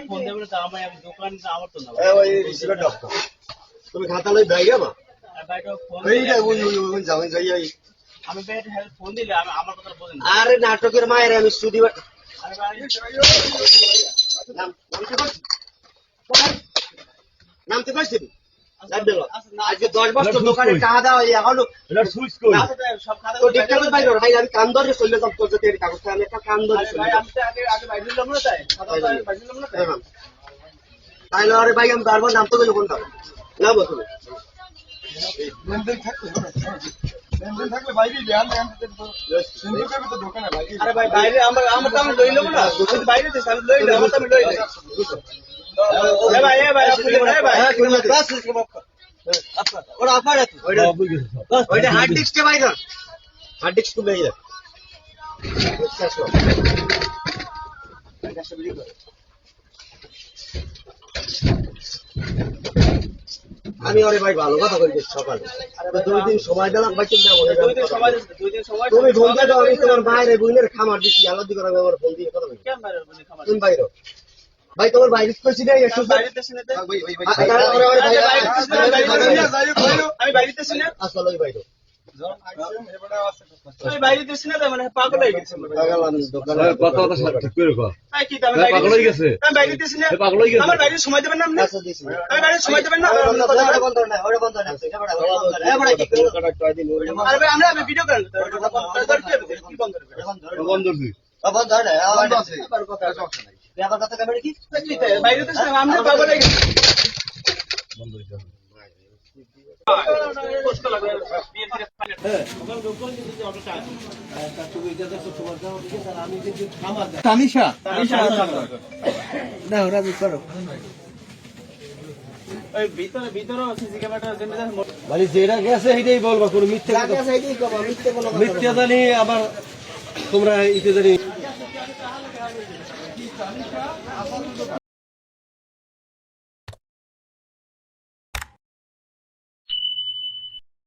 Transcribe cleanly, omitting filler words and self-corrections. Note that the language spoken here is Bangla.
ফোন দেবে তো আমি দোকান আমার তো না ওই রিসিভার ডক্টর তুমি খাতা লই ভাই যাবা ভাইটা ফোন এইটা ওই যাও যাই আমি ভাইটা হেল্প ফোন দিলে আমার কথা বলেন আরে নাটকের মায়ের আমি স্টুডিও আরে ভাই নামতে পারছি আজকে 10 বছর দোকানে টাকা দেওয়া এখনো সুইচ করি সব খাতা তো দেখতে হবে ভাই ভাই আমি কান ধরে চলে যাব তোর যে কাগজটা আমি একটা কান ধরে চলে ভাই যাব আমি আগে বাইরে দিলাম না তাই খাতা বাইরে দিলাম না তাই তাইলে আরে ভাই আমি পারবো নাম তো গেল কোনটা না বলতো লেনদেন থাকলে বাইরে ধ্যান ধ্যান সিন্ধু করবে তো দোকানে ভাই আরে ভাই বাইরে আমার তো আমি লই লব না যদি বাইরে দিছ আমি লই লব আমি লই লই এ ভাই আপনি ভাই বাস আচ্ছা ওরা আপারে তো ওইটা হার্ড ডিস্কে ভাই না হার্ড ডিস্ক তো ভাই আমি আরে ভাই ভালো কথা বলছি সকালে 2 দিন সময় দিলাম ভাই চিন্তা করে 2 দিন সময় তুমি ফোন দিয়ে দাও আমি তোমার বাইরে বুইনের খামার দিছি আলাদা করে আমি আমার ফোন দিয়ে কথা বলি কেন বাইরে বলি খাবার তুমি বাইরে ভাই তোমার বাইরে কইছি না একটু বাইরে দিছ না আমি বাইরে দিছ না আসলে ওই বাইরে আমি বাইরে দিছ না মানে পাগল হয়ে গেছে পাগল আমি দোকানে কথা ঠিক করে কও তাই কি আমি পাগল হয়ে গেছে আমি বাইরে দিছ না পাগল হয়ে গেছে আমার বাইরে সময় দেবেন না আপনি আচ্ছা দিছি আমি বাইরে সময় দেবেন না ওটা বন্ধ না ওটা বন্ধ না এটা বড় এ বড় কি করে কয় দিন আরে ভাই আমরা ভিডিও করেন কি বন্ধ করবে বন্ধ দিই বন্ধ না বন্ধ আছে আবার কথা সমস্যা নাই ব্যাপার কথা কেমন কি বাইরে দিছ না আমরা পাগল হয়ে গেছি বন্ধ হইছে কষ্ট লাগে তানিশা না ওরা করো ওই ভিতরে সিসি ক্যামেরাটা জেনে মানে যেটা গেছে সেইটাই বলবা কোন মিথ্যা জায়গা সেইটাই কবা মিথ্যে কোনো মিথ্যা জানি আবার তোমরা ইতে জানি